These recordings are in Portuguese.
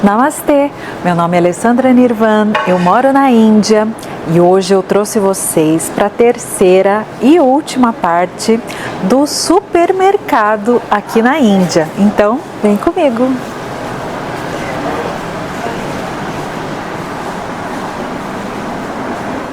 Namastê, meu nome é Alessandra Nirvan, eu moro na Índia e hoje eu trouxe vocês para a terceira e última parte do supermercado aqui na Índia. Então, vem comigo!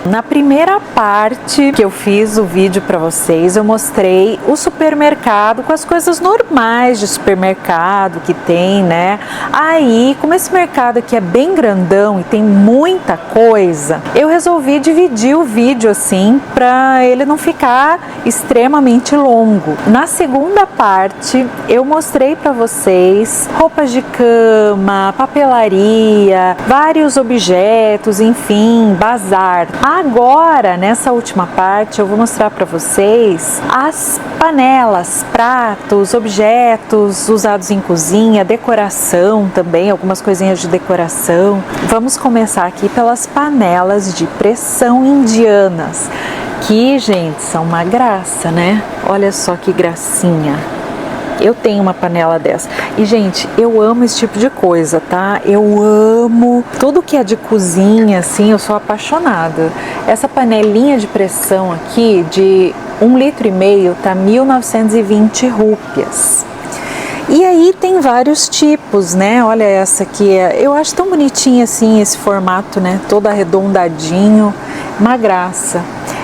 Na primeira parte que eu fiz o vídeo para vocês, eu mostrei o supermercado com as coisas normais de supermercado que tem, né? Aí, como esse mercado aqui é bem grandão e tem muita coisa, eu resolvi dividir o vídeo assim para ele não ficar extremamente longo. Na segunda parte, eu mostrei para vocês roupas de cama, papelaria, vários objetos, enfim, bazar. Agora, nessa última parte, eu vou mostrar para vocês as panelas, pratos, objetos usados em cozinha, decoração também, algumas coisinhas de decoração. Vamos começar aqui pelas panelas de pressão indianas, que, gente, são uma graça, né? Olha só que gracinha. Eu tenho uma panela dessa. E, gente, eu amo esse tipo de coisa, tá? Eu amo tudo que é de cozinha, assim, eu sou apaixonada. Essa panelinha de pressão aqui, de 1,5 litro, tá 1.920 rúpias. E aí tem vários tipos, né? Olha essa aqui, eu acho tão bonitinha assim esse formato, né? Todo arredondadinho, uma graça.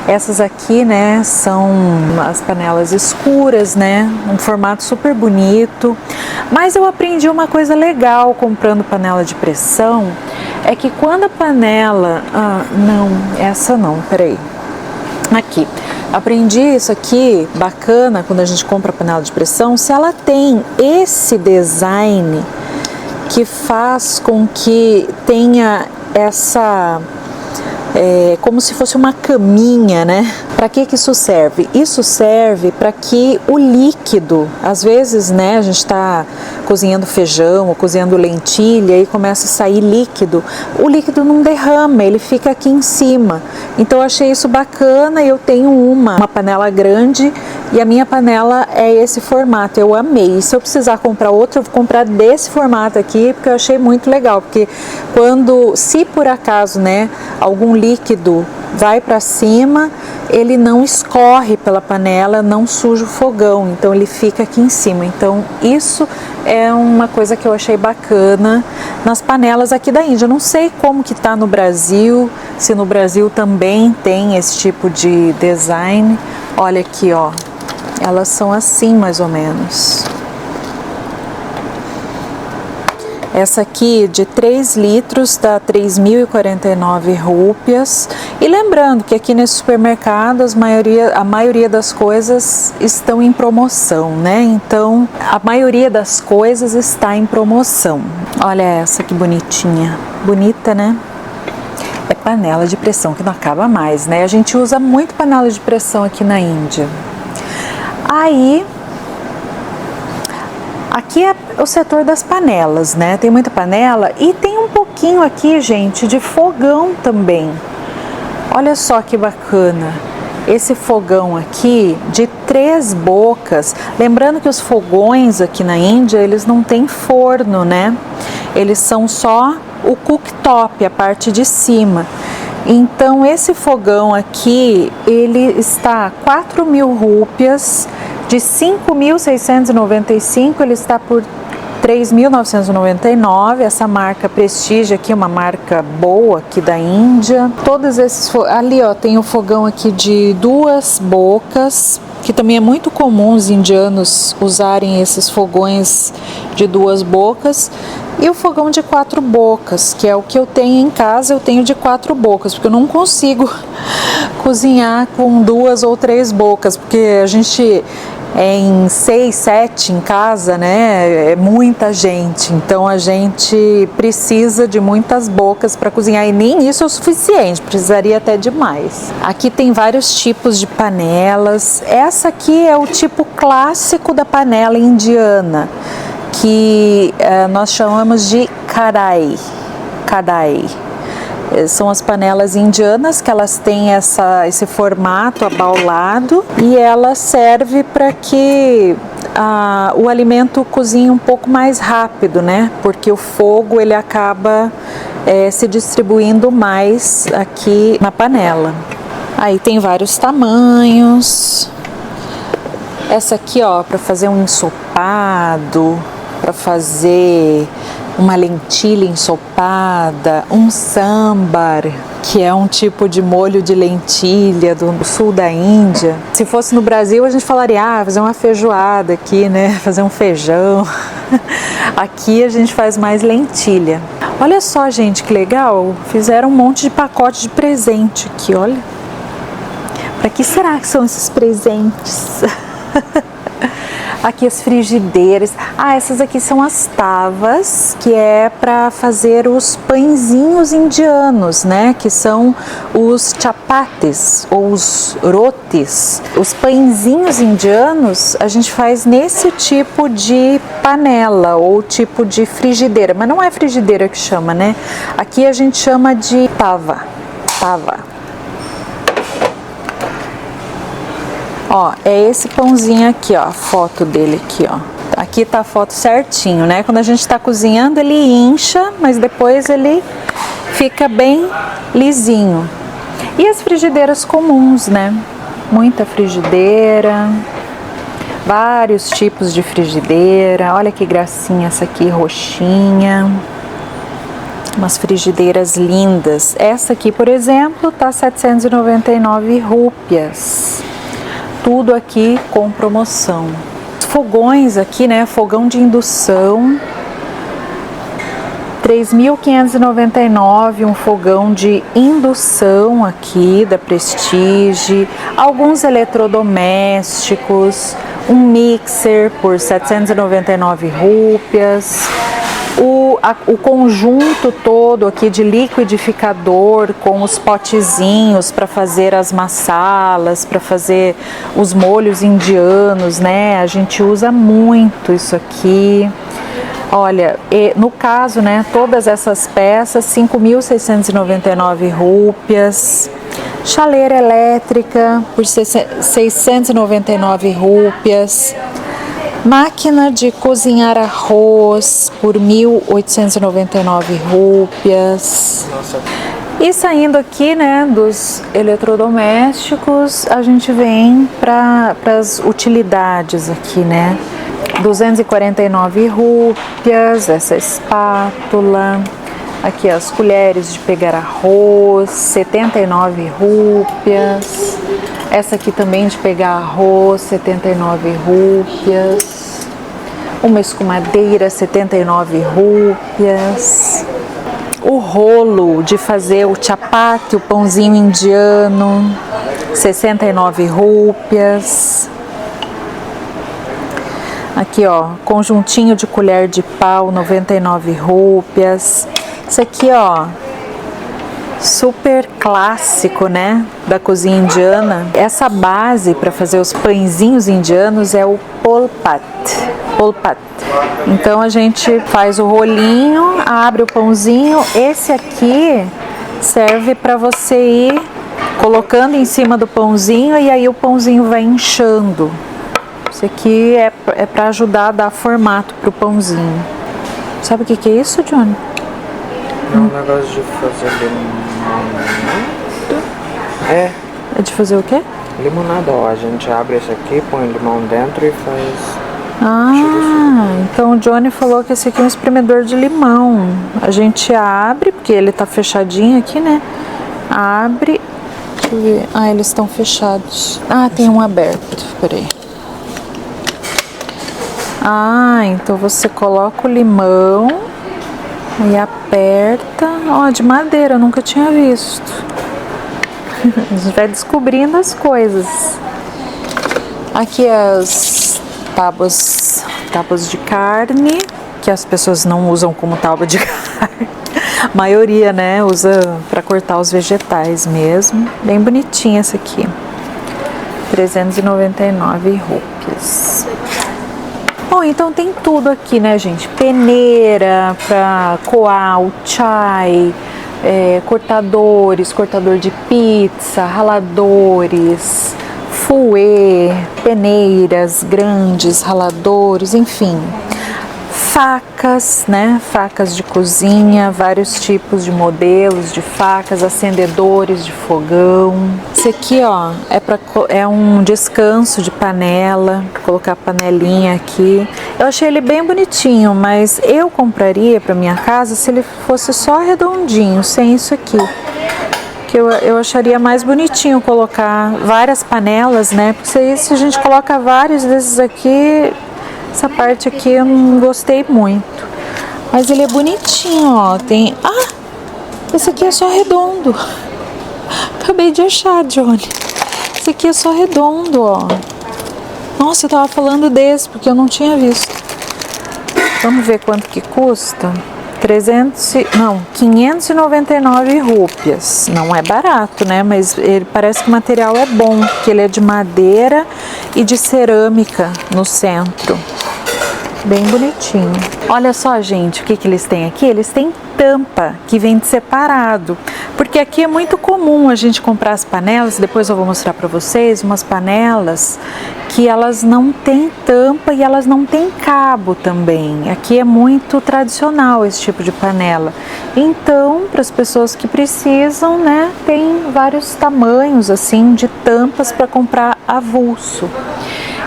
Essas aqui, né, são as panelas escuras, né, um formato super bonito. Mas eu aprendi uma coisa legal comprando panela de pressão, é que quando a panela... não, essa não, peraí. Aqui, aprendi isso aqui, bacana, quando a gente compra panela de pressão, se ela tem esse design que faz com que tenha essa... como se fosse uma caminha, né? Para que isso serve? Isso serve para que o líquido, às vezes, né, a gente está cozinhando feijão ou cozinhando lentilha e começa a sair líquido, o líquido não derrama, ele fica aqui em cima. Então eu achei isso bacana, eu tenho uma panela grande e a minha panela é esse formato, eu amei. E se eu precisar comprar outra, eu vou comprar desse formato aqui, porque eu achei muito legal, porque se por acaso, né, algum líquido vai para cima, ele não escorre pela panela, não suja o fogão, então ele fica aqui em cima. Então isso é uma coisa que eu achei bacana nas panelas aqui da Índia. Eu não sei como que tá no Brasil, se no Brasil também tem esse tipo de design. Olha aqui, ó, elas são assim mais ou menos. Essa aqui de 3 litros dá 3.049 rúpias. E lembrando que aqui nesse supermercado a maioria das coisas estão em promoção, né? Então a maioria das coisas está em promoção. Olha essa que bonitinha, bonita, né? É panela de pressão que não acaba mais, né? A gente usa muito panela de pressão aqui na Índia. Aí... aqui é o setor das panelas, né? Tem muita panela e tem um pouquinho aqui, gente, de fogão também. Olha só que bacana. Esse fogão aqui de 3 bocas. Lembrando que os fogões aqui na Índia, eles não têm forno, né? Eles são só o cooktop, a parte de cima. Então, esse fogão aqui, ele está 4.000 rúpias. De 5.695, ele está por 3.999. Essa marca Prestige aqui, uma marca boa aqui da Índia. Todos esses... ali, ó, tem o fogão aqui de 2 bocas, que também é muito comum os indianos usarem esses fogões de 2 bocas. E o fogão de 4 bocas, que é o que eu tenho em casa, eu tenho de 4 bocas, porque eu não consigo cozinhar com 2 ou 3 bocas, porque a gente... em 6, 7 em casa, né? É muita gente, então a gente precisa de muitas bocas para cozinhar e nem isso é o suficiente, precisaria até de mais. Aqui tem vários tipos de panelas. Essa aqui é o tipo clássico da panela indiana, que nós chamamos de kadai. São as panelas indianas, que elas têm esse formato abaulado e ela serve para que o alimento cozinha um pouco mais rápido, né? Porque o fogo ele acaba se distribuindo mais aqui na panela. Aí tem vários tamanhos. Essa aqui, ó, para fazer um ensopado, para fazer uma lentilha ensopada, um sambar, que é um tipo de molho de lentilha do sul da Índia. Se fosse no Brasil, a gente falaria, fazer uma feijoada aqui, né? Fazer um feijão. Aqui a gente faz mais lentilha. Olha só, gente, que legal. Fizeram um monte de pacote de presente aqui, olha. Para que será que são esses presentes? Aqui as frigideiras. Essas aqui são as tavas, que é para fazer os pãezinhos indianos, né? Que são os chapatis ou os rotis. Os pãezinhos indianos a gente faz nesse tipo de panela ou tipo de frigideira, mas não é frigideira que chama, né? Aqui a gente chama de tava. Ó, é esse pãozinho aqui, ó, a foto dele aqui, ó. Aqui tá a foto certinho, né? Quando a gente tá cozinhando, ele incha, mas depois ele fica bem lisinho. E as frigideiras comuns, né? Muita frigideira, vários tipos de frigideira. Olha que gracinha essa aqui, roxinha. Umas frigideiras lindas. Essa aqui, por exemplo, tá 799 rúpias. Tudo aqui com promoção. Fogões aqui, né? Fogão de indução, 3.599, um fogão de indução aqui da Prestige. Alguns eletrodomésticos, um mixer por 799 rúpias. O conjunto todo aqui de liquidificador com os potezinhos para fazer as massalas, para fazer os molhos indianos, né? A gente usa muito isso aqui. Olha, no caso, né, todas essas peças, 5.699 rúpias. Chaleira elétrica por 699 rúpias. Máquina de cozinhar arroz por 1.899 rúpias. Nossa. E saindo aqui, né, dos eletrodomésticos, a gente vem para as utilidades aqui, né? 249 rúpias, essa espátula. Aqui as colheres de pegar arroz, 79 rúpias. Essa aqui também de pegar arroz, 79 rúpias. Uma escumadeira, 79 rúpias. O rolo de fazer o chapati, o pãozinho indiano, 69 rúpias. Aqui, ó, conjuntinho de colher de pau, 99 rúpias. Isso aqui, ó, super clássico, né, da cozinha indiana. Essa base para fazer os pãezinhos indianos é o polpat. Então a gente faz o rolinho, abre o pãozinho. Esse aqui serve para você ir colocando em cima do pãozinho e aí o pãozinho vai inchando. Esse aqui é para ajudar a dar formato pro pãozinho. Sabe o que é isso, Johnny? É um negócio de fazer limonada. É de fazer o quê? Limonada, ó. A gente abre esse aqui, põe limão dentro e faz... Então o Johnny falou que esse aqui é um espremedor de limão. A gente abre, porque ele tá fechadinho aqui, né? Abre. Deixa eu ver. Eles estão fechados. Tem um aberto. Peraí. Então você coloca o limão e aperta. De madeira, eu nunca tinha visto. A gente vai descobrindo as coisas. Aqui as tábuas de carne, que as pessoas não usam como tábua de carne. A maioria, né, usa para cortar os vegetais mesmo. Bem bonitinha essa aqui. 399 rúpias. Bom, então tem tudo aqui, né, gente? Peneira para coar o chai, cortador de pizza, raladores, fouet, peneiras grandes, raladores, enfim. Facas, né? Facas de cozinha, vários tipos de modelos de facas, acendedores de fogão. Esse aqui, ó, é um descanso de panela, colocar a panelinha aqui. Eu achei ele bem bonitinho, mas eu compraria para minha casa se ele fosse só redondinho, sem isso aqui. Que eu acharia mais bonitinho colocar várias panelas, né? Porque se a gente coloca vários desses aqui, essa parte aqui eu não gostei muito. Mas ele é bonitinho, ó. Tem... Ah! Esse aqui é só redondo. Acabei de achar, Johnny. Esse aqui é só redondo, ó. Nossa, eu tava falando desse, porque eu não tinha visto. Vamos ver quanto que custa? 599 rúpias. Não é barato, né? Mas ele parece que o material é bom, que ele é de madeira e de cerâmica no centro. Bem bonitinho. Olha só, gente, o que eles têm aqui? Eles têm tampa que vende separado, porque aqui é muito comum a gente comprar as panelas, depois eu vou mostrar para vocês, umas panelas que elas não têm tampa e elas não têm cabo também. Aqui é muito tradicional esse tipo de panela. Então, para as pessoas que precisam, né, tem vários tamanhos assim de tampas para comprar avulso.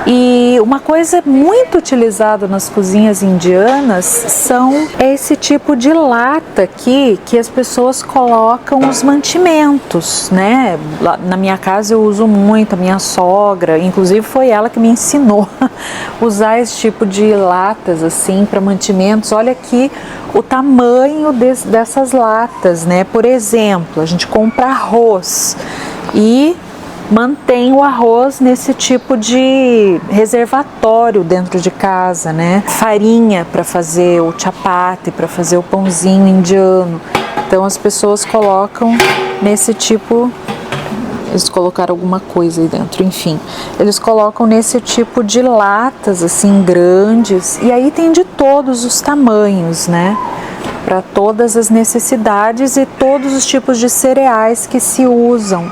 E uma coisa muito utilizada nas cozinhas indianas são esse tipo de lata aqui que as pessoas colocam os mantimentos, né? Na minha casa eu uso muito, a minha sogra, inclusive foi ela que me ensinou a usar esse tipo de latas assim para mantimentos. Olha aqui o tamanho dessas latas, né? Por exemplo, a gente compra arroz e mantém o arroz nesse tipo de reservatório dentro de casa, né? Farinha para fazer o chapati, para fazer o pãozinho indiano. Então as pessoas colocam nesse tipo, eles colocaram alguma coisa aí dentro, enfim. Eles colocam nesse tipo de latas assim grandes e aí tem de todos os tamanhos, né? Para todas as necessidades e todos os tipos de cereais que se usam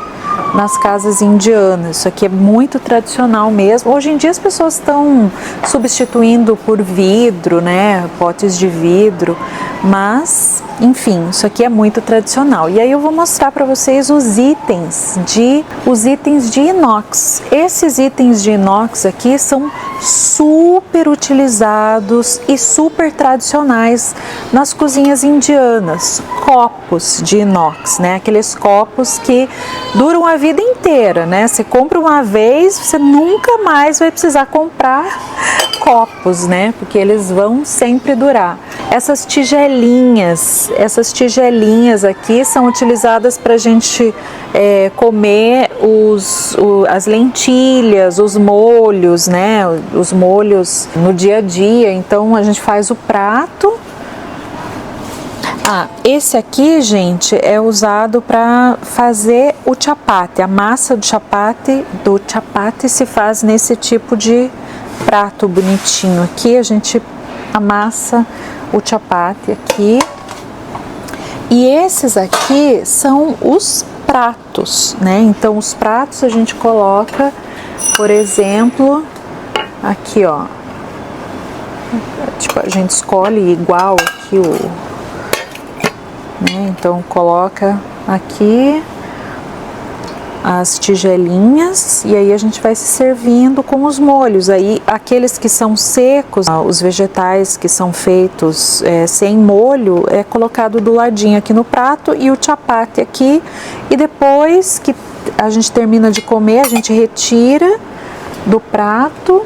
nas casas indianas. Isso aqui é muito tradicional mesmo. Hoje em dia as pessoas estão substituindo por vidro, né, potes de vidro, mas enfim, isso aqui é muito tradicional. E aí eu vou mostrar para vocês os itens de inox. Esses itens de inox aqui são super utilizados e super tradicionais nas cozinhas indianas. Copos de inox, né? Aqueles copos que duram a vida inteira, né? Você compra uma vez, você nunca mais vai precisar comprar copos, né? Porque eles vão sempre durar. Essas tigelinhas aqui são utilizadas para a gente comer as lentilhas, os molhos, né? Os molhos no dia a dia. Então a gente faz o prato. Esse aqui, gente, é usado para fazer o chapati. A massa do chapati se faz nesse tipo de prato bonitinho. Aqui a gente amassa o chapati aqui. E esses aqui são os pratos, né? Então os pratos a gente coloca, por exemplo, aqui, ó. Tipo, a gente escolhe igual aqui né? Então coloca aqui as tigelinhas e aí a gente vai se servindo com os molhos. Aí aqueles que são secos, os vegetais que são feitos sem molho, é colocado do ladinho aqui no prato e o chapati aqui. E depois que a gente termina de comer, a gente retira do prato,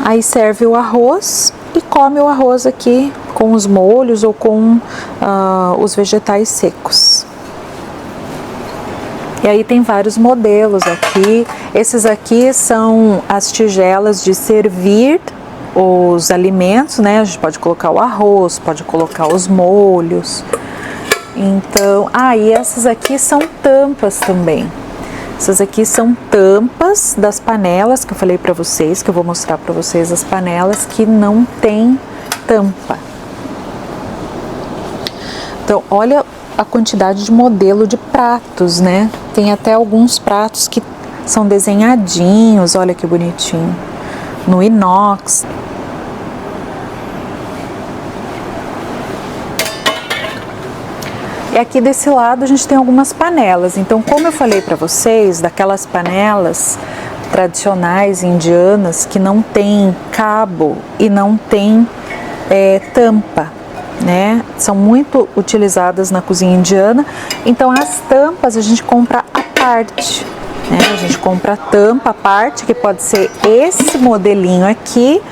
aí serve o arroz e come o arroz aqui com os molhos ou com os vegetais secos. E aí tem vários modelos aqui. Esses aqui são as tigelas de servir os alimentos, né? A gente pode colocar o arroz, pode colocar os molhos. Então, e essas aqui são tampas também. Essas aqui são tampas das panelas que eu falei para vocês, que eu vou mostrar para vocês as panelas que não tem tampa. Então, olha a quantidade de modelo de pratos, né? Tem até alguns pratos que São desenhadinhos, olha que bonitinho. No inox. E aqui desse lado a gente tem algumas panelas. Então, como eu falei para vocês, daquelas panelas tradicionais indianas que não tem cabo e não tem tampa, né? São muito utilizadas na cozinha indiana. Então, as tampas a gente compra à parte, né? A gente compra a tampa à parte, que pode ser esse modelinho aqui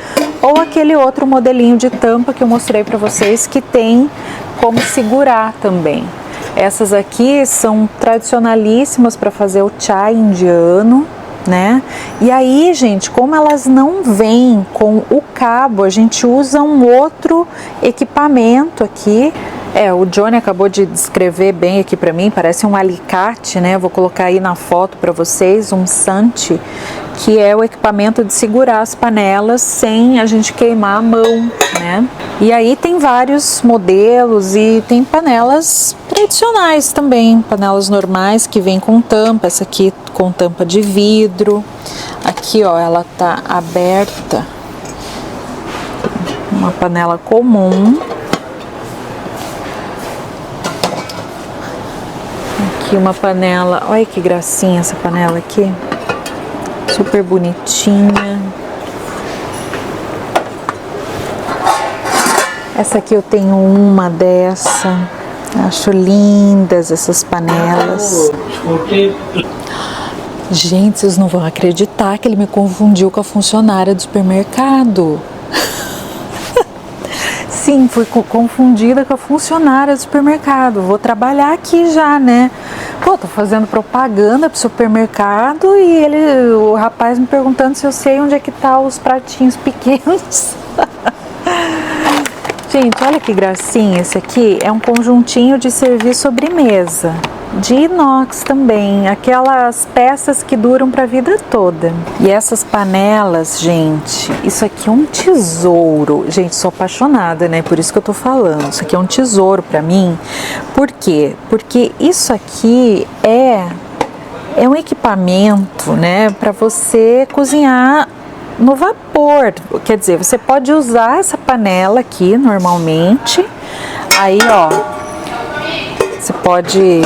ou aquele outro modelinho de tampa que eu mostrei para vocês que tem como segurar também. Essas aqui são tradicionalíssimas para fazer o chai indiano, né? E aí, gente, como elas não vêm com o cabo, a gente usa um outro equipamento aqui. O Johnny acabou de descrever bem aqui para mim, parece um alicate, né? Eu vou colocar aí na foto para vocês, um santi, que é o equipamento de segurar as panelas sem a gente queimar a mão, né? E aí tem vários modelos e tem panelas tradicionais também, panelas normais que vêm com tampa, essa aqui com tampa de vidro. Aqui, ó, ela tá aberta, uma panela comum. Aqui uma panela, olha que gracinha essa panela aqui, super bonitinha. Essa aqui eu tenho uma dessa, acho lindas essas panelas. Gente, vocês não vão acreditar que ele me confundiu com a funcionária do supermercado. Sim, fui confundida com a funcionária do supermercado. Vou trabalhar aqui já, né? Pô, tô fazendo propaganda pro supermercado e o rapaz me perguntando se eu sei onde é que tá os pratinhos pequenos. Gente, olha que gracinha esse aqui. É um conjuntinho de servir sobremesa. De inox também, aquelas peças que duram para a vida toda. E essas panelas, gente, isso aqui é um tesouro. Gente, sou apaixonada, né? Por isso que eu tô falando. Isso aqui é um tesouro para mim. Por quê? Porque isso aqui é um equipamento, né, para você cozinhar no vapor. Quer dizer, você pode usar essa panela aqui normalmente. Aí, ó, você pode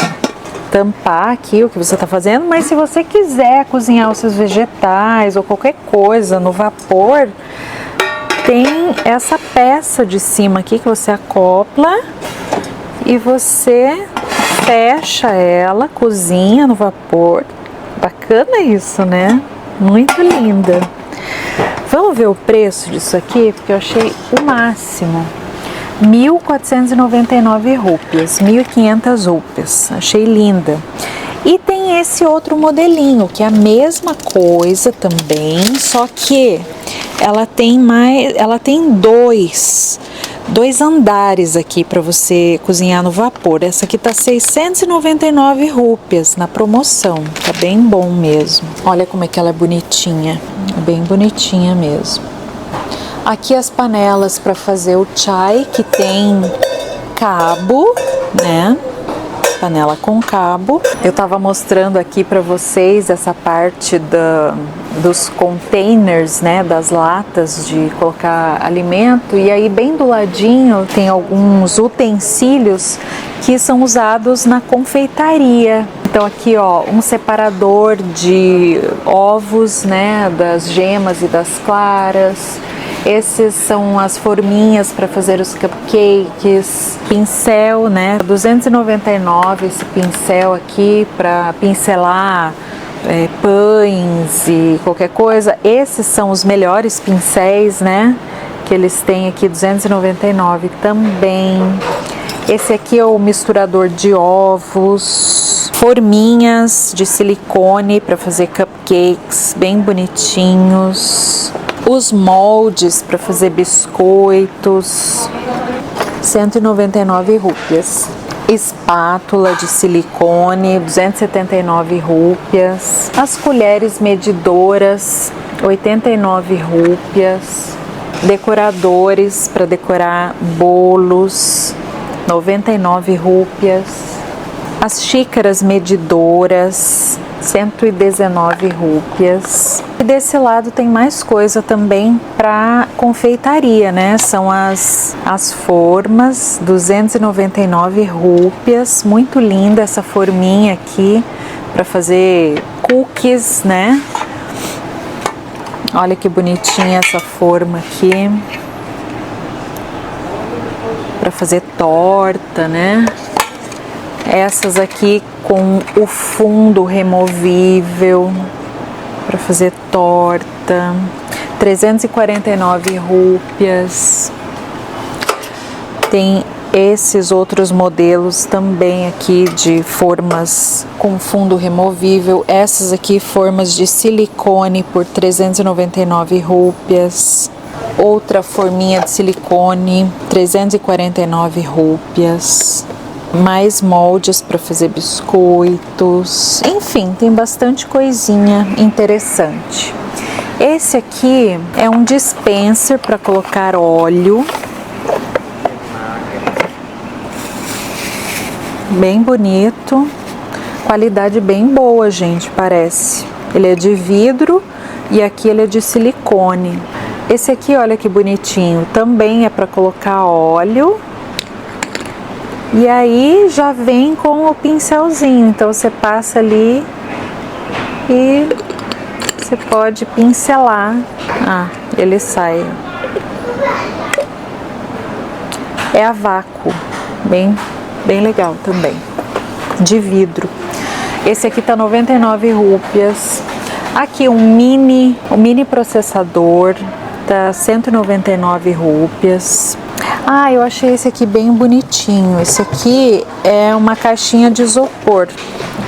tampar aqui o que você está fazendo, mas se você quiser cozinhar os seus vegetais ou qualquer coisa no vapor, tem essa peça de cima aqui que você acopla e você fecha ela, cozinha no vapor. Bacana isso, né? Muito linda. Vamos ver o preço disso aqui, porque eu achei o máximo. 1.499 rúpias, 1.500 rúpias, achei linda. E tem esse outro modelinho, que é a mesma coisa também, só que ela tem dois andares aqui para você cozinhar no vapor. Essa aqui tá 699 rúpias na promoção, tá bem bom mesmo. Olha como é que ela é bonitinha, bem bonitinha mesmo. Aqui as panelas para fazer o chai, que tem cabo, né? Panela com cabo. Eu tava mostrando aqui para vocês essa parte dos containers, né? Das latas de colocar alimento. E aí bem do ladinho tem alguns utensílios que são usados na confeitaria. Então aqui, ó, um separador de ovos, né? Das gemas e das claras. Esses são as forminhas para fazer os cupcakes, pincel, né? 299 esse pincel aqui para pincelar pães e qualquer coisa. Esses são os melhores pincéis, né? Que eles têm aqui, 299 também. Esse aqui é o misturador de ovos, forminhas de silicone para fazer cupcakes bem bonitinhos. Os moldes para fazer biscoitos, 199 rúpias. Espátula de silicone, 279 rúpias. As colheres medidoras, 89 rúpias. Decoradores para decorar bolos, 99 rúpias. As xícaras medidoras, 119 rúpias. E desse lado tem mais coisa também para confeitaria, né? São as formas, 299 rúpias. Muito linda essa forminha aqui para fazer cookies, né? Olha que bonitinha essa forma aqui para fazer torta, né? Essas aqui com o fundo removível para fazer torta, 349 rúpias. Tem esses outros modelos também aqui de formas com fundo removível. Essas aqui formas de silicone por 399 rúpias. Outra forminha de silicone, 349 rúpias. Mais moldes para fazer biscoitos. Enfim, tem bastante coisinha interessante. Esse aqui é um dispenser para colocar óleo. Bem bonito. Qualidade bem boa, gente, parece. Ele é de vidro e aqui ele é de silicone. Esse aqui, olha que bonitinho. Também é para colocar óleo. E aí já vem com o pincelzinho, então você passa ali e você pode pincelar. Ah, ele sai. É a vácuo, bem legal também, de vidro. Esse aqui tá 99 rúpias. Aqui um mini processador, tá 199 rúpias. Ah, eu achei esse aqui bem bonitinho. Esse aqui é uma caixinha de isopor,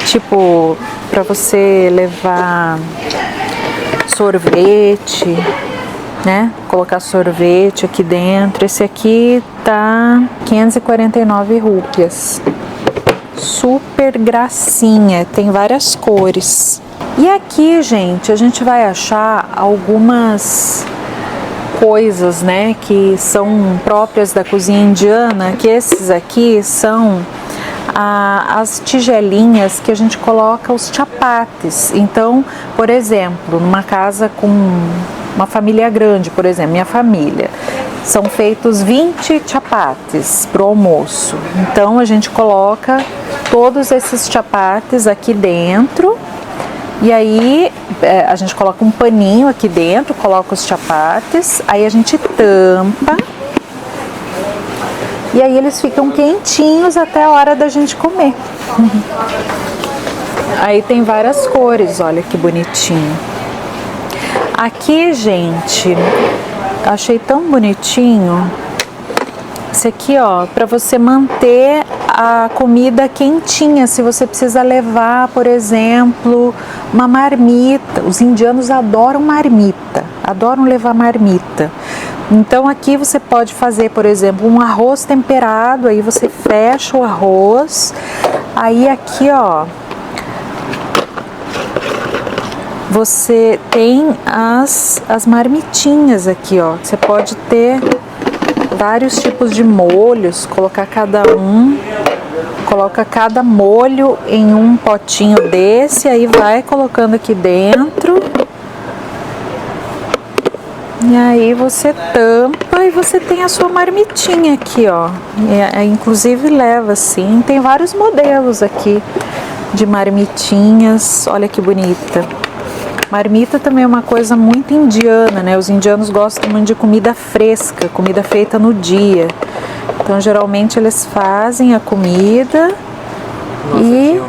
tipo, para você levar sorvete, né? Colocar sorvete aqui dentro. Esse aqui tá 549 rúpias. Super gracinha, tem várias cores. E aqui, gente, a gente vai achar algumas coisas, né, que são próprias da cozinha indiana, que esses aqui são as tigelinhas que a gente coloca os chapatis. Então, por exemplo, numa casa com uma família grande, por exemplo, minha família, são feitos 20 chapatis para o almoço. Então, a gente coloca todos esses chapatis aqui dentro. E aí a gente coloca um paninho aqui dentro, coloca os chapatis, aí a gente tampa e aí eles ficam quentinhos até a hora da gente comer. Aí tem várias cores, olha que bonitinho. Aqui, gente, achei tão bonitinho. Esse aqui, ó, para você manter a comida quentinha, se você precisa levar, por exemplo, uma marmita. Os indianos adoram marmita, adoram levar marmita. Então aqui você pode fazer, por exemplo, um arroz temperado, aí você fecha o arroz, aí aqui, ó, você tem as marmitinhas aqui, ó, você pode ter vários tipos de molhos, coloca cada molho em um potinho desse, aí vai colocando aqui dentro. E aí você tampa e você tem a sua marmitinha aqui, ó. Inclusive leva assim, tem vários modelos aqui de marmitinhas, olha que bonita. Marmita também é uma coisa muito indiana, né? Os indianos gostam muito de comida fresca, comida feita no dia. Então, geralmente, eles fazem a comida e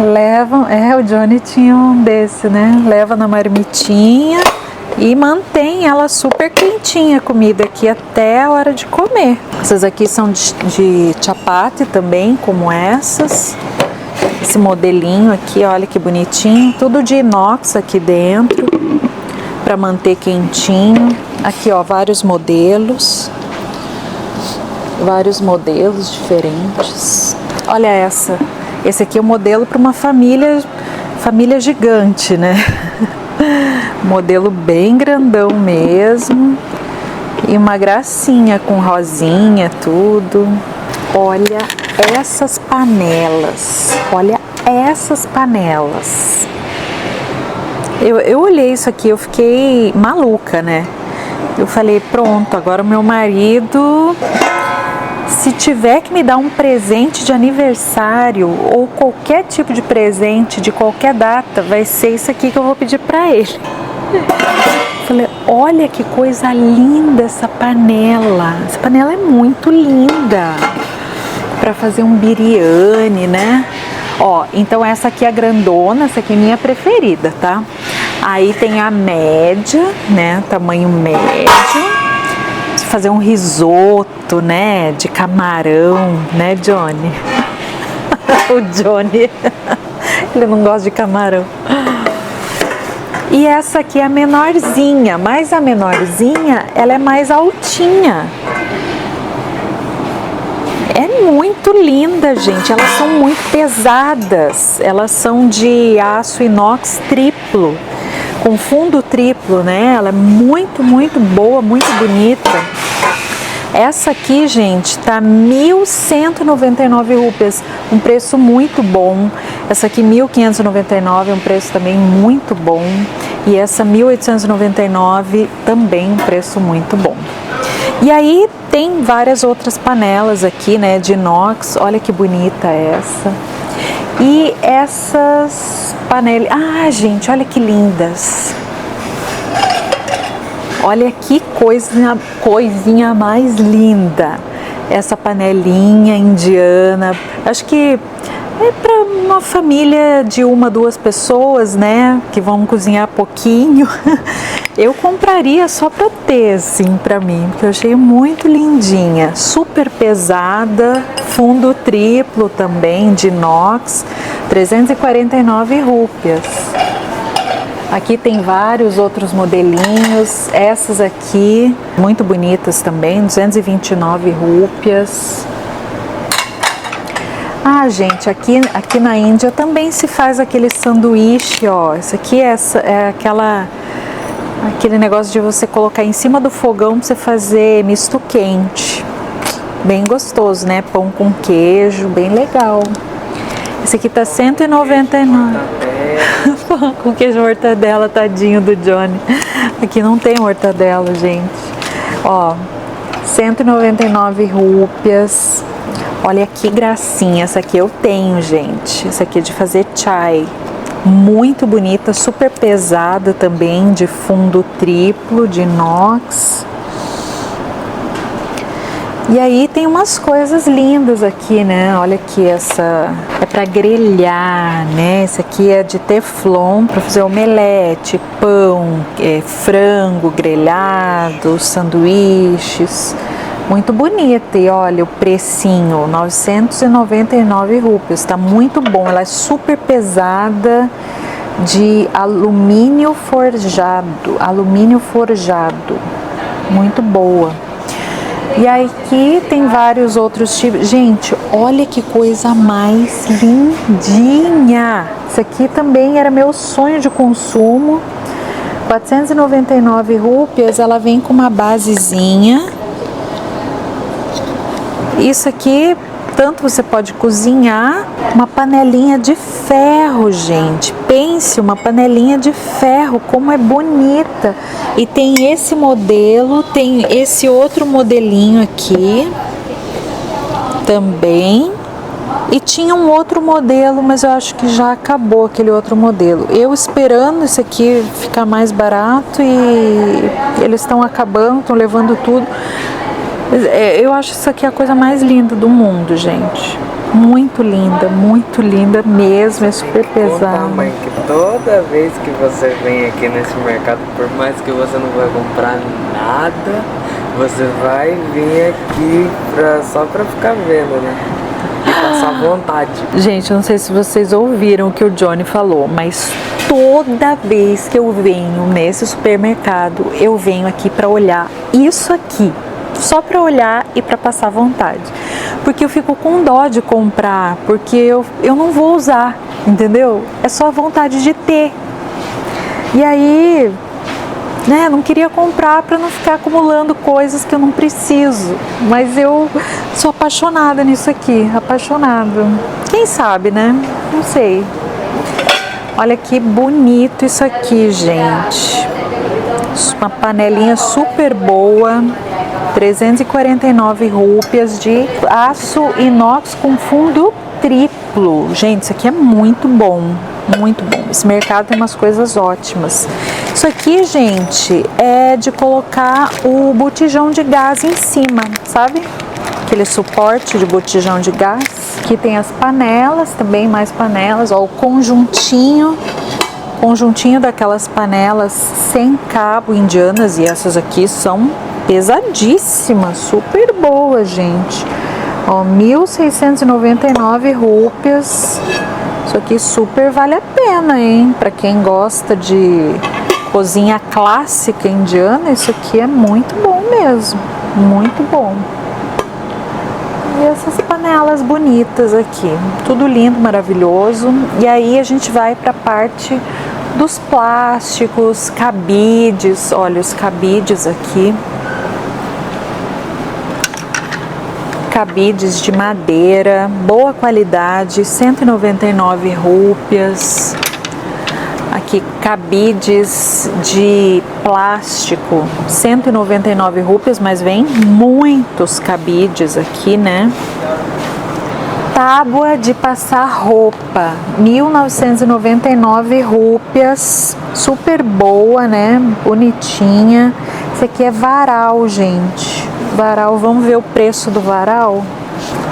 levam... o Johnny tinha um desse, né? Leva na marmitinha e mantém ela super quentinha a comida aqui até a hora de comer. Essas aqui são de chapati também, como essas. Esse modelinho aqui, olha que bonitinho, tudo de inox aqui dentro, para manter quentinho. Aqui, ó, vários modelos diferentes. Olha essa, esse aqui é o modelo para uma família gigante, né? Modelo bem grandão mesmo, e uma gracinha com rosinha, tudo. Olha essas panelas, olha essas panelas. Eu olhei isso aqui, eu fiquei maluca, né? Eu falei, pronto, agora o meu marido, se tiver que me dar um presente de aniversário ou qualquer tipo de presente de qualquer data, vai ser isso aqui que eu vou pedir para ele. Eu falei, olha que coisa linda essa panela. Essa panela é muito linda para fazer um biryani, né? Ó, então essa aqui é a grandona, essa aqui é minha preferida, tá? Aí tem a média, né? Tamanho médio. Fazer um risoto, né? De camarão, né, Johnny? O Johnny, ele não gosta de camarão. E essa aqui é a menorzinha, mas a menorzinha, ela é mais altinha. É muito linda, gente. Elas são muito pesadas. Elas são de aço inox triplo, com fundo triplo, né? Ela é muito, muito boa, muito bonita. Essa aqui, gente, tá 1.199 rupias, um preço muito bom. Essa aqui 1.599, um preço também muito bom. E essa 1.899 também um preço muito bom. E aí tem várias outras panelas aqui, né, de inox. Olha que bonita essa. E essas panelas, gente, olha que lindas. Olha que coisinha mais linda. Essa panelinha indiana. Acho que é para uma família de 1, 2 pessoas, né, que vão cozinhar pouquinho. Eu compraria só para ter, assim, para mim, porque eu achei muito lindinha. Super pesada, fundo triplo também, de inox, 349 rúpias. Aqui tem vários outros modelinhos, essas aqui, muito bonitas também, 229 rúpias. Gente, aqui na Índia também se faz aquele sanduíche, ó. Isso aqui é aquele negócio de você colocar em cima do fogão para você fazer misto quente. Bem gostoso, né? Pão com queijo, bem legal. Esse aqui tá 199. Pão com queijo mortadela, tadinho do Johnny. Aqui não tem mortadela, gente. Ó, 199 rúpias. Olha que gracinha, essa aqui eu tenho, gente. Essa aqui é de fazer chai. Muito bonita, super pesada também, de fundo triplo, de inox. E aí tem umas coisas lindas aqui, né? Olha aqui, essa é para grelhar, né? Essa aqui é de teflon para fazer omelete, pão, frango grelhado, sanduíches. Muito bonita, e olha o precinho, 999 rúpias, tá muito bom. Ela é super pesada, de alumínio forjado, muito boa. E aqui tem vários outros tipos. Gente, olha que coisa mais lindinha. Isso aqui também era meu sonho de consumo. 499 rúpias, ela vem com uma basezinha. Isso aqui, tanto você pode cozinhar, uma panelinha de ferro, gente. Pense, uma panelinha de ferro, como é bonita. E tem esse modelo, tem esse outro modelinho aqui também. E tinha um outro modelo, mas eu acho que já acabou aquele outro modelo. Eu esperando esse aqui ficar mais barato e eles estão acabando, estão levando tudo. Eu acho isso aqui a coisa mais linda do mundo, gente. Muito linda mesmo, é super pesado. Mãe, que toda vez que você vem aqui nesse mercado, por mais que você não vai comprar nada, você vai vir aqui só pra ficar vendo, né? E passar vontade. Gente, eu não sei se vocês ouviram o que o Johnny falou, mas toda vez que eu venho nesse supermercado, eu venho aqui pra olhar isso aqui. Só para olhar e para passar vontade, porque eu fico com dó de comprar, porque eu não vou usar, entendeu? É só a vontade de ter. E aí né, não queria comprar para não ficar acumulando coisas que eu não preciso. Mas eu sou apaixonada nisso aqui, apaixonada. Quem sabe, né? Não sei. Olha que bonito isso aqui, gente. Uma panelinha super boa, 349 rúpias de aço inox com fundo triplo. Gente, isso aqui é muito bom, muito bom. Esse mercado tem umas coisas ótimas. Isso aqui, gente, é de colocar o botijão de gás em cima, sabe? Aquele suporte de botijão de gás. Aqui tem as panelas, também mais panelas, ó, o conjuntinho daquelas panelas sem cabo indianas, e essas aqui são pesadíssimas, super boas, gente. Ó, 1.699 rúpias. Isso aqui super vale a pena, hein? Para quem gosta de cozinha clássica indiana, isso aqui é muito bom mesmo, muito bom. E essas panelas bonitas aqui, tudo lindo, maravilhoso. E aí a gente vai para a parte dos plásticos, cabides. Olha os cabides aqui. Cabides de madeira, boa qualidade, 199 rúpias. Aqui cabides de plástico, 199 rúpias, mas vem muitos cabides aqui, né? Tábua de passar roupa, 1.999 rúpias, super boa, né? Bonitinha. Esse aqui é varal, gente. Varal, vamos ver o preço do varal?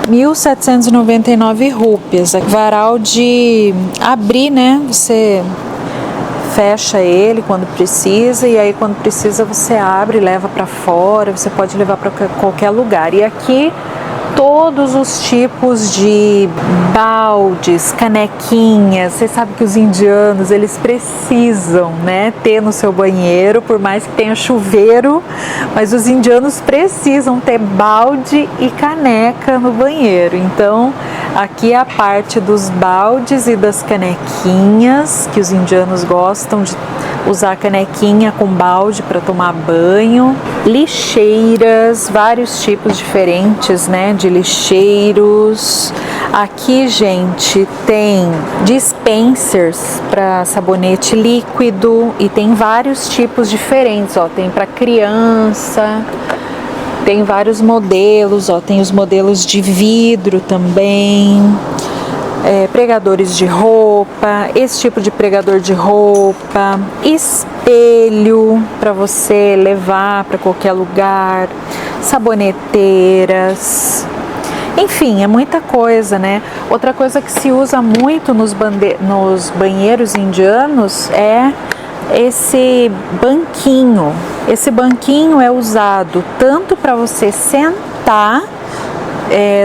1.799 rúpias. Varal de abrir, né? Você fecha ele quando precisa, e aí quando precisa você abre, leva para fora, você pode levar para qualquer lugar. E aqui todos os tipos de baldes, canequinhas. Você sabe que os indianos, eles precisam, né, ter no seu banheiro, por mais que tenha chuveiro, mas os indianos precisam ter balde e caneca no banheiro. Então, aqui é a parte dos baldes e das canequinhas, que os indianos gostam de usar canequinha com balde para tomar banho. Lixeiras, vários tipos diferentes, né, de lixeiros. Aqui, gente, tem dispensers para sabonete líquido e tem vários tipos diferentes, ó, tem para criança, tem vários modelos, ó, tem os modelos de vidro também. Pregadores de roupa, esse tipo de pregador de roupa, espelho para você levar para qualquer lugar, saboneteiras, enfim, é muita coisa, né? Outra coisa que se usa muito nos banheiros indianos é esse banquinho. Esse banquinho é usado tanto para você sentar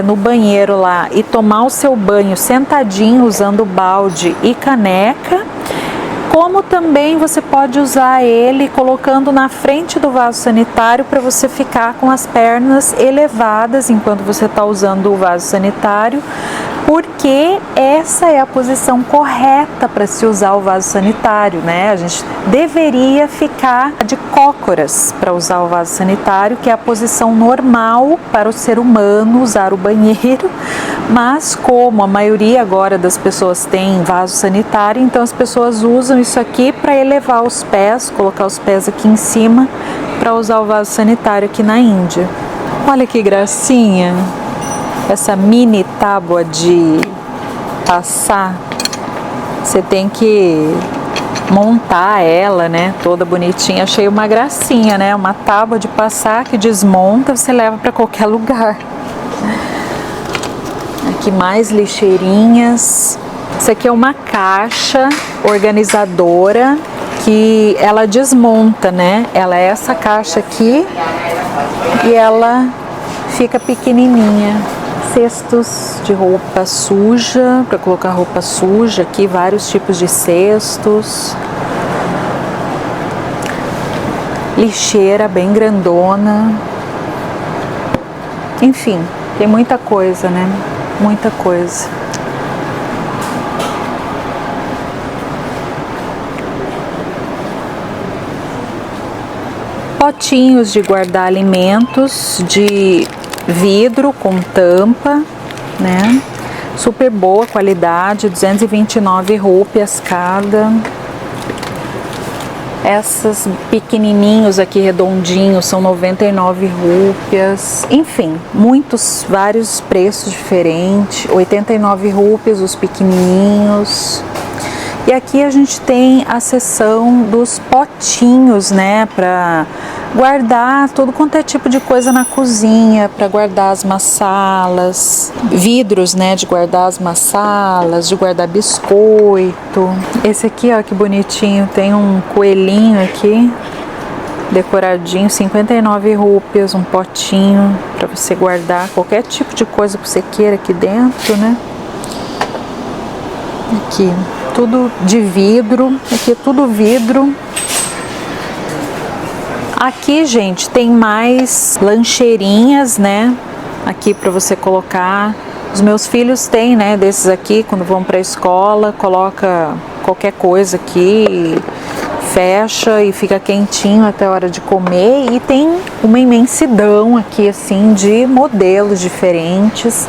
no banheiro lá e tomar o seu banho sentadinho usando balde e caneca, como também você pode usar ele colocando na frente do vaso sanitário para você ficar com as pernas elevadas enquanto você está usando o vaso sanitário, porque essa é a posição correta para se usar o vaso sanitário, né? A gente deveria ficar de cócoras para usar o vaso sanitário, que é a posição normal para o ser humano usar o banheiro, mas como a maioria agora das pessoas tem vaso sanitário, então as pessoas usam isso aqui para elevar os pés, colocar os pés aqui em cima para usar o vaso sanitário aqui na Índia. Olha que gracinha! Essa mini tábua de passar, você tem que montar ela, né, toda bonitinha. Achei uma gracinha, né, uma tábua de passar que desmonta, você leva para qualquer lugar. Aqui mais lixeirinhas. Isso aqui é uma caixa organizadora que ela desmonta, né, ela é essa caixa aqui e ela fica pequenininha. Cestos de roupa suja, para colocar roupa suja aqui, vários tipos de cestos. Lixeira bem grandona. Enfim, tem muita coisa, né? Muita coisa. potinhos de guardar alimentos de vidro com tampa, né? Super boa qualidade, 229 rúpias cada. Essas pequenininhos aqui redondinhos são 99 rúpias. Enfim, vários preços diferentes. 89 rúpias os pequenininhos. E aqui a gente tem a seção dos potinhos, né, para guardar tudo quanto é tipo de coisa na cozinha, para guardar as massalas, vidros, né, de guardar as massalas, de guardar biscoito. Esse aqui, ó, que bonitinho, tem um coelhinho aqui, decoradinho, 59 rúpias, um potinho para você guardar qualquer tipo de coisa que você queira aqui dentro, né. Aqui, tudo de vidro, aqui é tudo vidro. Aqui, gente, tem mais lancheirinhas, né? Aqui para você colocar. Os meus filhos têm, né? Desses aqui, quando vão para a escola, coloca qualquer coisa aqui, fecha e fica quentinho até a hora de comer. E tem uma imensidão aqui, assim, de modelos diferentes.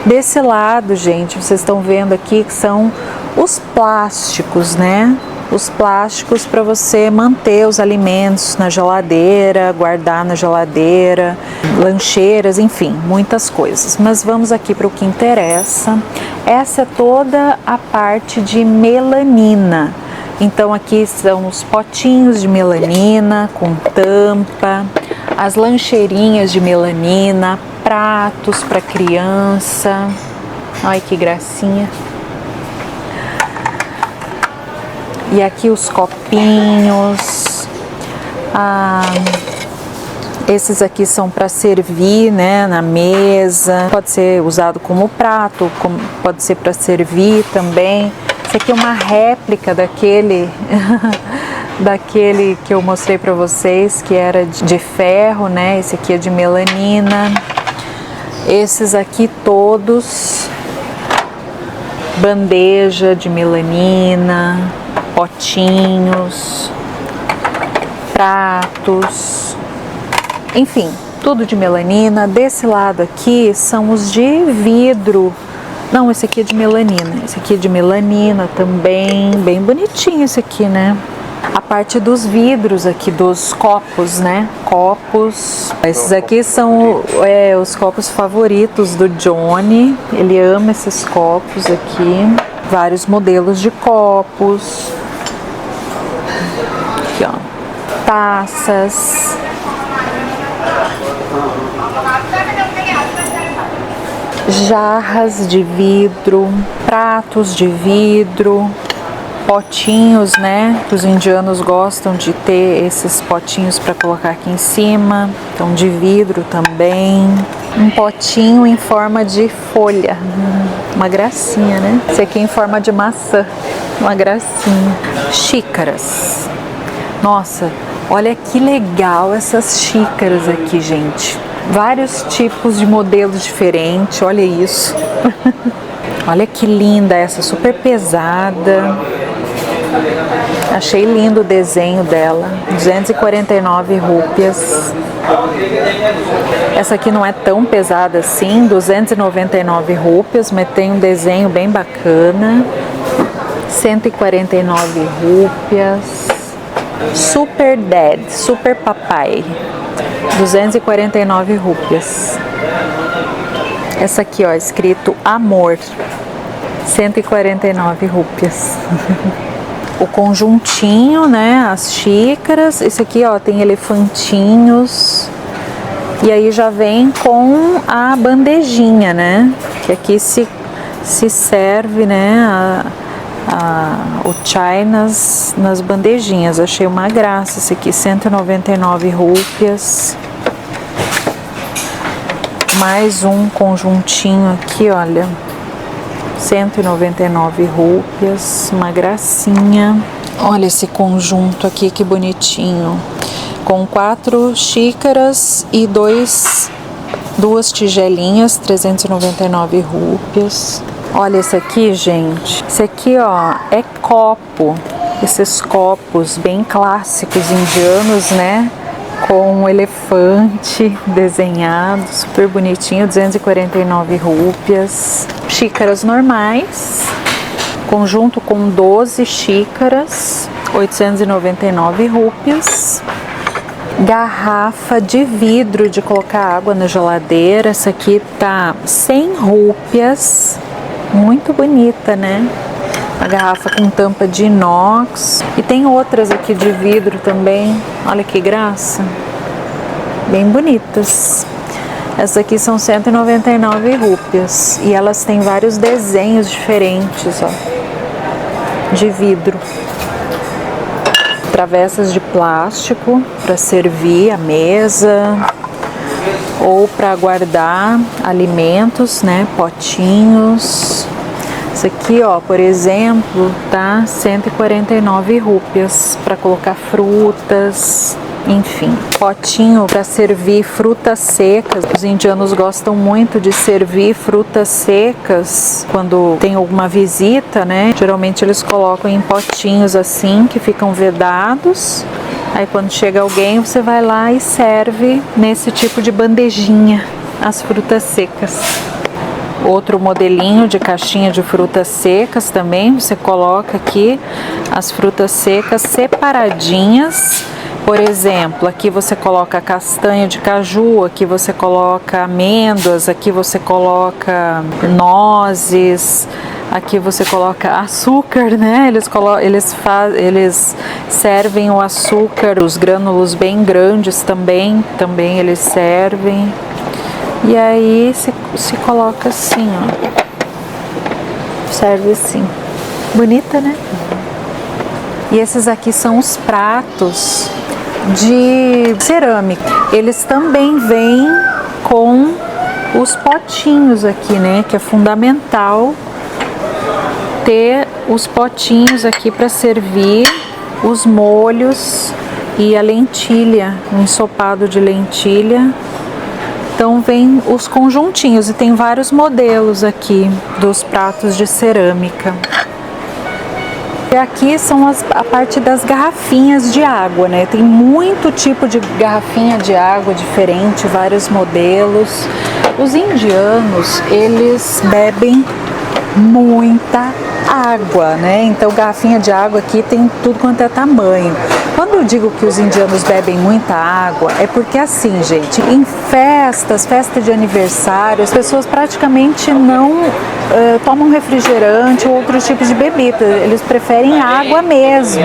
Desse lado, gente, vocês estão vendo aqui que são os plásticos, né? Os plásticos para você manter os alimentos na geladeira, guardar na geladeira, lancheiras, enfim, muitas coisas. Mas vamos aqui para o que interessa. Essa é toda a parte de melanina. Então aqui são os potinhos de melanina com tampa, as lancheirinhas de melanina, pratos para criança. Ai, que gracinha. E aqui os copinhos. Esses aqui são para servir, né, na mesa. Pode ser usado como prato, pode ser para servir também. Esse aqui é uma réplica daquele daquele que eu mostrei para vocês, que era de ferro, né? Esse aqui é de melanina. Esses aqui todos, bandeja de melanina, potinhos, pratos, enfim, tudo de melanina. Desse lado aqui são os de vidro. Não, esse aqui é de melanina. Esse aqui é de melanina também, bem bonitinho esse aqui, né? A parte dos vidros aqui, dos copos, né? Copos. Esses aqui são os copos favoritos do Johnny. Ele ama esses copos aqui. Vários modelos de copos. Aqui, ó. Taças. Jarras de vidro, pratos de vidro, potinhos, né? Que os indianos gostam de ter esses potinhos para colocar aqui em cima. Então, de vidro também. Um potinho em forma de folha, uma gracinha, né? Esse aqui em forma de maçã, uma gracinha. Xícaras. Nossa, olha que legal essas xícaras aqui, gente. Vários tipos de modelos diferentes, olha isso. Olha que linda essa, super pesada. Achei lindo o desenho dela, 249 rúpias. Essa aqui não é tão pesada assim, 299 rúpias, mas tem um desenho bem bacana. 149 rúpias. Super Dad, Super Papai, 249 rúpias. Essa aqui, ó, escrito Amor, 149 rúpias. O conjuntinho, né, as xícaras. Esse aqui, ó, tem elefantinhos. E aí já vem com a bandejinha, né, que aqui se serve, né, o chai nas bandejinhas. Achei uma graça esse aqui, 199 rúpias. Mais um conjuntinho aqui, olha, 199 rúpias, uma gracinha. Olha esse conjunto aqui, que bonitinho, com 4 xícaras e duas tigelinhas, 399 rúpias. Olha esse aqui, gente. Esse aqui, ó, é copo. Esses copos bem clássicos indianos, né? com um elefante desenhado, super bonitinho, 249 rúpias. Xícaras normais, conjunto com 12 xícaras, 899 rúpias. Garrafa de vidro de colocar água na geladeira, essa aqui tá 100 rúpias, muito bonita, né? A garrafa com tampa de inox. E tem outras aqui de vidro também, olha que graça, bem bonitas. Essas aqui são 199 rúpias e elas têm vários desenhos diferentes, ó, de vidro. Travessas de plástico para servir a mesa ou para guardar alimentos, né? Potinhos. Isso aqui, ó, por exemplo, tá 149 rúpias para colocar frutas, enfim. Potinho para servir frutas secas. Os indianos gostam muito de servir frutas secas quando tem alguma visita, né? Geralmente eles colocam em potinhos assim, que ficam vedados. Aí quando chega alguém, você vai lá e serve nesse tipo de bandejinha as frutas secas. Outro modelinho de caixinha de frutas secas também, você coloca aqui as frutas secas separadinhas. Por exemplo, aqui você coloca castanha de caju, aqui você coloca amêndoas, aqui você coloca nozes, aqui você coloca açúcar, né? Eles servem o açúcar, os grânulos bem grandes também eles servem. E aí se coloca assim, ó. Serve assim. Bonita, né? E esses aqui são os pratos de cerâmica. Eles também vêm com os potinhos aqui, né? Que é fundamental ter os potinhos aqui para servir os molhos e a lentilha, o ensopado de lentilha. Então vem os conjuntinhos e tem vários modelos aqui dos pratos de cerâmica. E aqui são a parte das garrafinhas de água, né? Tem muito tipo de garrafinha de água diferente, vários modelos. Os indianos, eles bebem muita água, né? Então garrafinha de água aqui tem tudo quanto é tamanho. Quando eu digo que os indianos bebem muita água, é porque assim, gente, em festas, festa de aniversário, as pessoas praticamente não tomam refrigerante ou outros tipos de bebida, eles preferem água mesmo,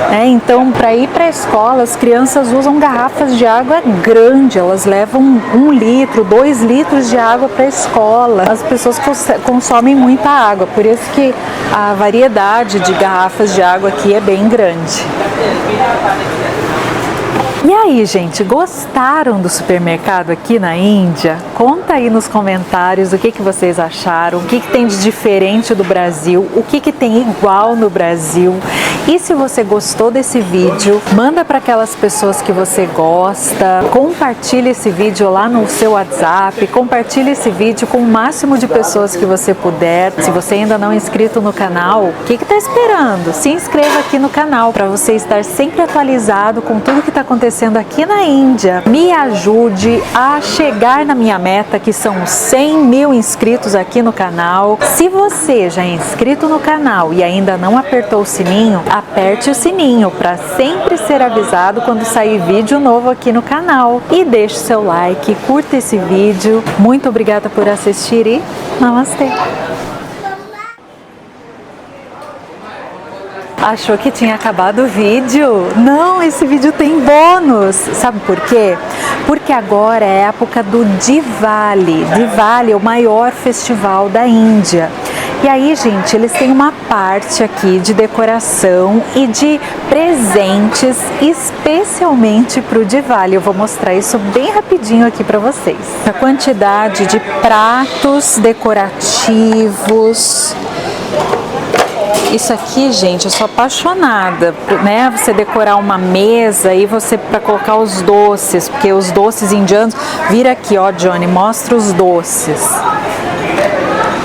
né? Então, para ir para a escola, as crianças usam garrafas de água grande, elas levam 1 litro, 2 litros de água para a escola. As pessoas consomem muita água, por isso que a variedade de garrafas de água aqui é bem grande. E aí, gente, gostaram do supermercado aqui na Índia? Conta aí nos comentários o que vocês acharam, o que tem de diferente do Brasil, o que tem igual no Brasil. E se você gostou desse vídeo, manda para aquelas pessoas que você gosta, compartilha esse vídeo lá no seu WhatsApp, compartilha esse vídeo com o máximo de pessoas que você puder. Se você ainda não é inscrito no canal, o que está esperando? Se inscreva aqui no canal para você estar sempre atualizado com tudo que está acontecendo aqui na Índia. Me ajude a chegar na minha meta, que são 100 mil inscritos aqui no canal. Se você já é inscrito no canal e ainda não apertou o sininho, aperte o sininho para sempre ser avisado quando sair vídeo novo aqui no canal. E deixe seu like, curta esse vídeo. Muito obrigada por assistir e namastê! Achou que tinha acabado o vídeo? Não, esse vídeo tem bônus. Sabe por quê? Porque agora é a época do Diwali. Diwali é o maior festival da Índia. E aí, gente, eles têm uma parte aqui de decoração e de presentes especialmente para o Diwali. Eu vou mostrar isso bem rapidinho aqui para vocês. A quantidade de pratos decorativos. Isso aqui, gente, eu sou apaixonada, né? Você decorar uma mesa e você para colocar os doces, porque os doces indianos. Vira aqui, ó, Johnny, mostra os doces.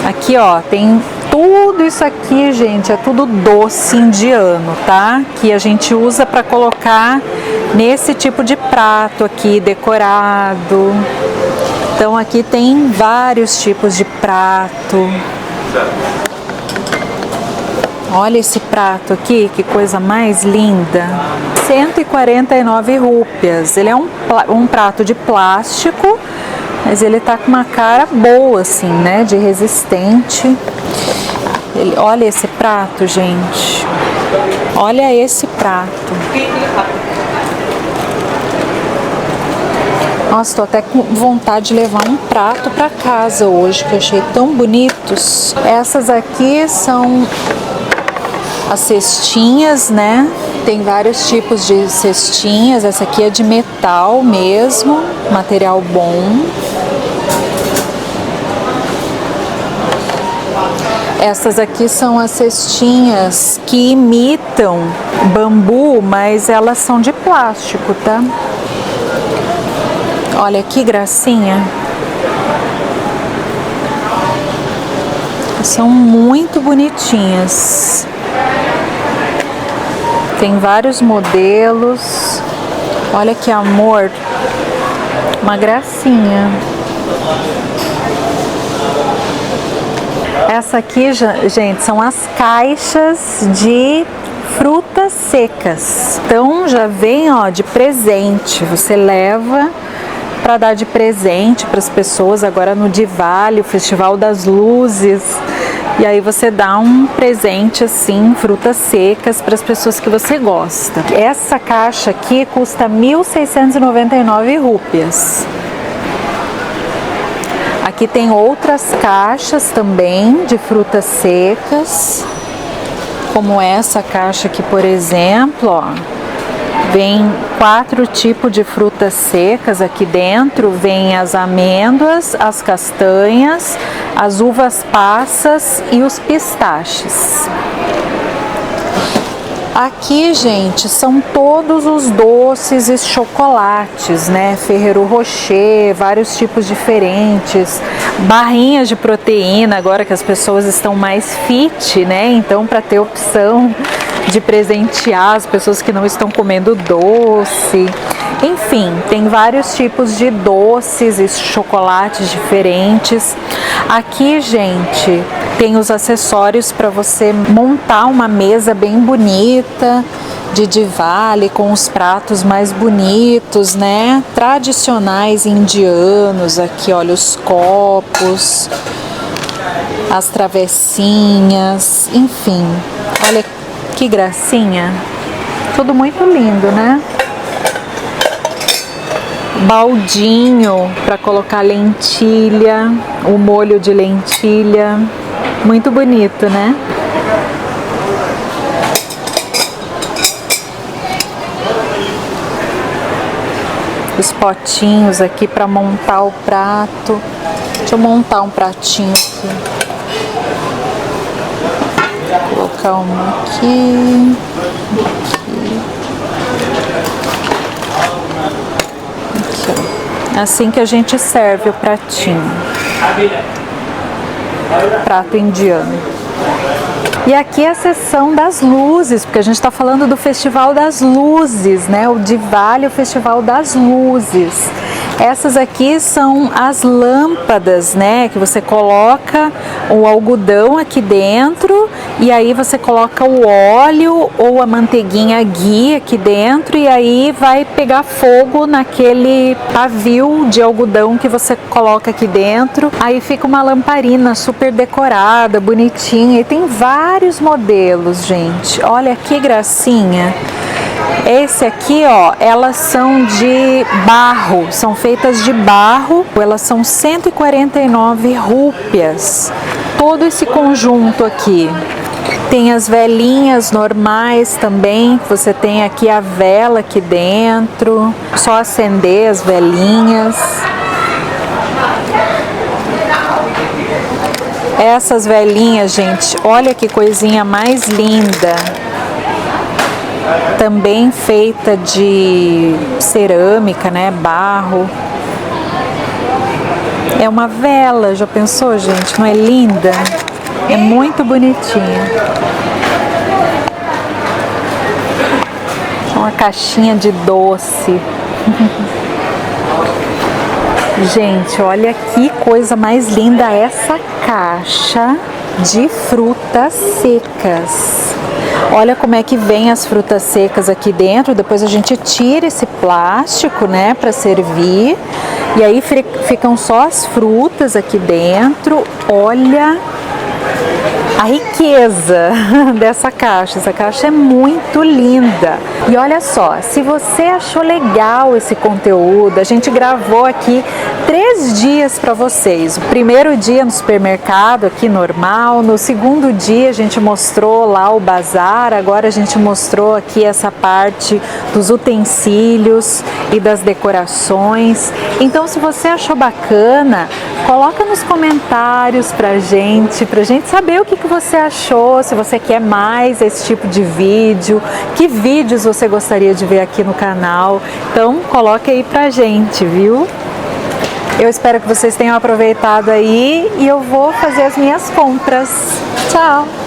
Aqui, ó, tem tudo isso aqui, gente, é tudo doce indiano, tá? Que a gente usa para colocar nesse tipo de prato aqui decorado. Então aqui tem vários tipos de prato. Olha esse prato aqui, que coisa mais linda. 149 rúpias. Ele é um prato de plástico, mas ele tá com uma cara boa assim, né, de resistente. Olha esse prato, gente. Olha esse prato. Nossa, tô até com vontade de levar um prato para casa hoje, que eu achei tão bonitos. Essas aqui são as cestinhas, né? Tem vários tipos de cestinhas. Essa aqui é de metal mesmo, material bom. Essas aqui são as cestinhas que imitam bambu, mas elas são de plástico, tá? Olha que gracinha. São muito bonitinhas. Tem vários modelos. Olha que amor. Uma gracinha. Essa aqui, gente, são as caixas de frutas secas. Então já vem, ó, de presente. Você leva para dar de presente para as pessoas agora no Diwali, o Festival das Luzes. E aí você dá um presente assim, frutas secas para as pessoas que você gosta. Essa caixa aqui custa 1.699 rúpias. Aqui tem outras caixas também de frutas secas, como essa caixa aqui, por exemplo, ó. Vem 4 tipos de frutas secas aqui dentro. Vem as amêndoas, as castanhas, as uvas passas e os pistaches. Aqui, gente, são todos os doces e chocolates, né? Ferrero Rocher, vários tipos diferentes, barrinhas de proteína, agora que as pessoas estão mais fit, né? Então, para ter opção de presentear as pessoas que não estão comendo doce. Enfim, tem vários tipos de doces e chocolates diferentes. Aqui, gente, tem os acessórios para você montar uma mesa bem bonita de Diwali, com os pratos mais bonitos, né? Tradicionais indianos. Aqui, olha, os copos, as travessinhas, enfim. Olha que gracinha. Tudo muito lindo, né? Baldinho para colocar lentilha, o molho de lentilha. Muito bonito, né? Os potinhos aqui para montar o prato. Deixa eu montar um pratinho aqui. Vou colocar um aqui. Assim que a gente serve o pratinho. Prato indiano. E aqui é a seção das luzes, porque a gente está falando do Festival das Luzes, né? O Diwali, o Festival das Luzes. Essas aqui são as lâmpadas, né? Que você coloca o algodão aqui dentro e aí você coloca o óleo ou a manteiguinha ghee aqui dentro e aí vai pegar fogo naquele pavio de algodão que você coloca aqui dentro. Aí fica uma lamparina super decorada, bonitinha, e tem vários modelos, gente. Olha que gracinha. Esse aqui, ó, elas são de barro, são feitas de barro, elas são 149 rúpias. Todo esse conjunto aqui. Tem as velinhas normais também, você tem aqui a vela aqui dentro, só acender as velinhas. Essas velinhas, gente, olha que coisinha mais linda. Também feita de cerâmica, né? Barro. É uma vela, já pensou, gente? Não é linda? É muito bonitinha. Uma caixinha de doce. Gente, olha que coisa mais linda essa caixa de frutas secas. Olha como é que vem as frutas secas aqui dentro. Depois a gente tira esse plástico, né, para servir. E aí ficam só as frutas aqui dentro. Olha a riqueza dessa caixa. Essa caixa é muito linda. E olha só, se você achou legal esse conteúdo, a gente gravou aqui 3 dias para vocês. O primeiro dia no supermercado aqui normal, no segundo dia a gente mostrou lá o bazar, agora a gente mostrou aqui essa parte dos utensílios e das decorações. Então, se você achou bacana, coloca nos comentários pra gente saber o que você achou, se você quer mais esse tipo de vídeo, que vídeos você gostaria de ver aqui no canal. Então, coloca aí pra gente, viu? Eu espero que vocês tenham aproveitado aí e eu vou fazer as minhas compras. Tchau!